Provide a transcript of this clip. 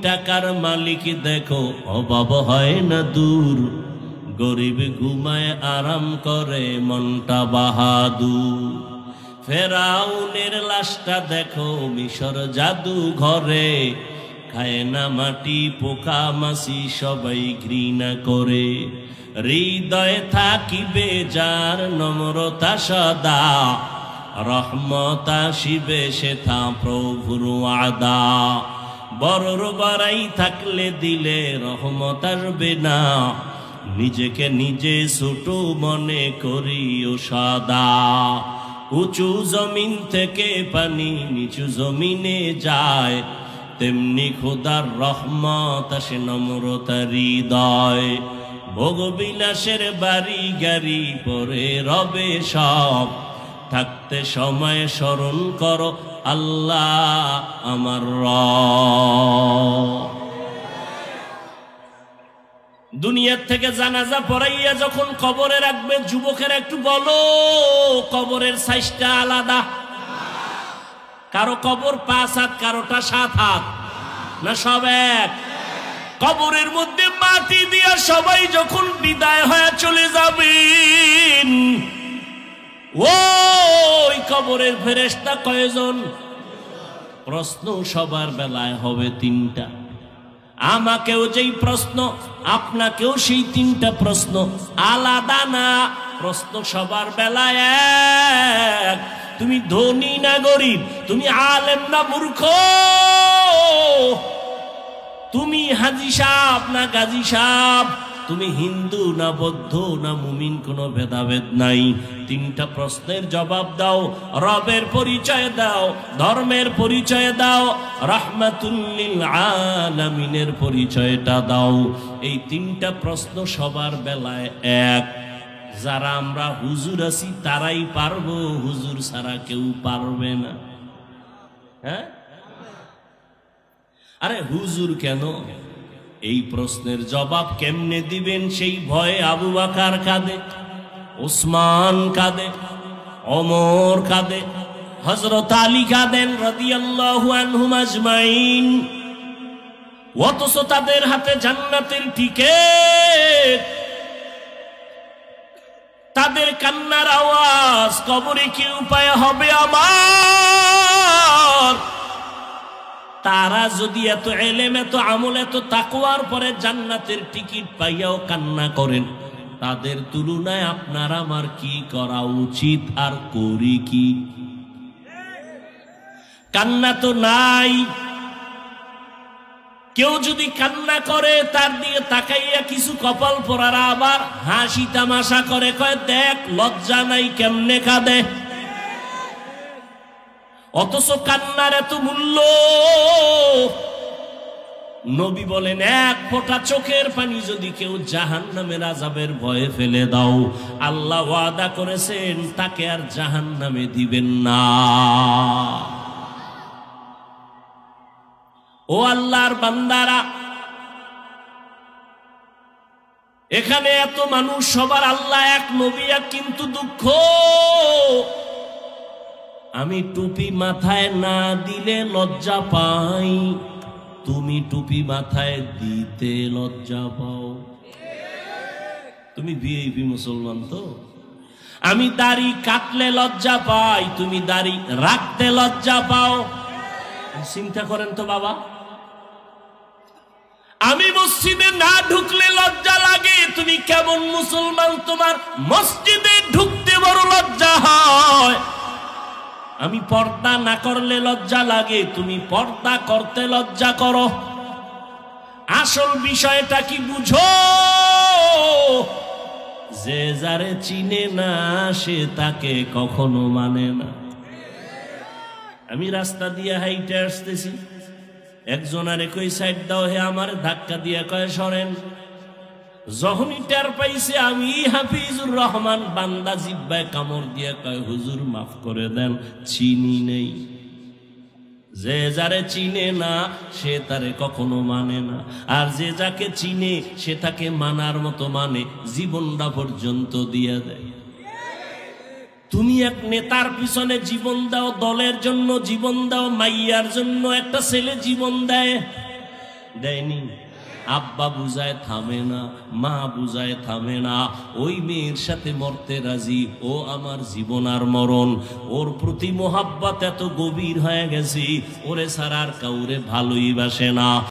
টাকার মালিক দেখো অভাব হয় না দূর, গরিব ঘুমায় আরাম করে মনটা বাহাদুর। ফেরাউনের লাশটা দেখো মিশর জাদু ঘরে, খায় না মাটি পোকা মাছি সবাই ঘৃণা করে। হৃদয়ে থাকিবে যার নম্রতা সদা, রহমত আসিবে সেথা প্রভুর ওয়াদা। বড়র বাড়াই থাকলে দিলে রহমত আসবে না, নিজেকে নিজে ছোট মনে করিও সদা। উঁচু জমিন থেকে পানি নিচু জমিনে যায়, তেমনি খোদার রহমত আসে নম্রতার হৃদয়। ভোগবিলাসের বাড়ি গাড়ি পরে রবে সব, থাকতে সময় স্মরণ করো আল্লাহ আমার রব। দুনিয়ার থেকে জানাজা পড়াইয়া যখন কবরে রাখবে, যুবকের একটু বলো কবরের সাইজটা আলাদা। কারো কবর 5 হাত, কারোটা 7 হাত, না সব এক? কবরের মধ্যে মাটি দিয়া সবাই যখন বিদায় হয়ে চলে যাবেন, ওই কবরের ফেরেশতা কয়জন? প্রশ্ন সবার বেলায় হবে 3টা। আমাকেও যেই প্রশ্ন, আপনাকেও সেই 3টা প্রশ্ন, আলাদা না। প্রশ্ন সবার বেলায় এক। তুমি ধনী না গরিব, তুমি আলেম না মূর্খ, তুমি হাজি সাহেব না গাজী সাহেব, তুমি হিন্দু না বৌদ্ধ না মুমিন, কোনো ভেদাভেদ নাই। 3টা প্রশ্নের জবাব দাও, রবের পরিচয় দাও, ধর্মের পরিচয় দাও, রাহমাতুল লিল আলামিনের পরিচয়টা দাও। এই 3টা প্রশ্ন সবার বেলায় এক। যারা আমরা হুজুর আছি তারাই পারবো, হুজুর ছাড়া কেউ পারবে না। হ্যাঁ, আরে হুজুর কেন? এই প্রশ্নের জবাব কেমনে দিবেন সেই ভয়ে আবু বকর কাঁদে, ওসমান কাঁদে, ওমর কাঁদে, হযরত আলী কাঁদেন রাদিয়াল্লাহু আনহুম আজমাইন। অথচ তাদের হাতে জান্নাতের টিকেট। তাদের কান্নার আওয়াজ কবরে কি উপায় হবে আমার? তারা যদি এত ইলম, এত আমল, এত তাকওয়ার পরে জান্নাতের টিকিট পাইয়াও কান্না করেন, তাদের তুলনায় আপনার আমার কি করা উচিত আর করি কি? কান্না তো নাই। কেউ যদি কান্না করে তার দিকে তাকাইয়া কিছু কপাল পোড়ারা আবার হাসি তামাশা করে, কয় দেখ লজ্জা নাই কেমনে কাঁদে। অথচ কান্নার এত মূল্য। নবী বলেন, 1 ফোঁটা চোখের পানি যদি কেউ জাহান্নামের আযাবের ভয়ে ফেলে দাও, আল্লাহ ওয়াদা করেছেন তাকে আর জাহান্নামে দিবেন না। ও আল্লাহর বান্দারা, এখানে এত মানুষ, সবার আল্লাহ এক, নবী এক, কিন্তু দুঃখ আমি টুপি মাথায় না দিলে লজ্জা পাই, তুমি টুপি মাথায় দিতে লজ্জা পাও। তুমি ভিআইপি মুসলমান তো। আমি দাড়ি কাটলে লজ্জা পাই, তুমি দাড়ি রাখতে লজ্জা পাও। চিন্তা করেন তো বাবা, আমি মসজিদে না ঢুকলে লজ্জা লাগে, তুমি কেমন মুসলমান? তোমার মসজিদে ঢুকতে বড় লজ্জা হয়। আমি পর্দা না করলে লজ্জা লাগে, তুমি পর্দা করতে লজ্জা করো। আসল বিষয়টা কি বুঝো? যে যারে চিনে না সে তাকে কখনো মানে না। আমি রাস্তা দিয়ে হাইটে আসতেছি, একজন আরে কই সাইড দাও, হে আমার ধাক্কা দিয়ে কয় সরেন। যখনই টের পাইছে আমি হাফিজুর রহমান, বান্দা জিব্বায় কামড় দিয়ে কয় হুজুর মাফ করে দেন, চিনি নেই। যে যারে চিনে না সে তারে কখনো মানে না, আর যে যাকে চিনে সে তাকে মানার মতো মানে, জীবনটা পর্যন্ত দিয়ে দেয়। তুমি এক নেতার পিছনে জীবন দাও, দলের জন্য জীবন দাও, মাইয়ার জন্য একটা ছেলে জীবন দেয়, দেয়নি? আব্বা বুঝায় থামে না, মা বুঝায় থামে না, ওই মেয়ের সাথে মরতে রাজি। ও আমার জীবন আর মরণ, ওর প্রতি মোহাব্বত এত গভীর হয়ে গেছে, ওরে ছাড়া আর কাউরে ভালোই বাসে না।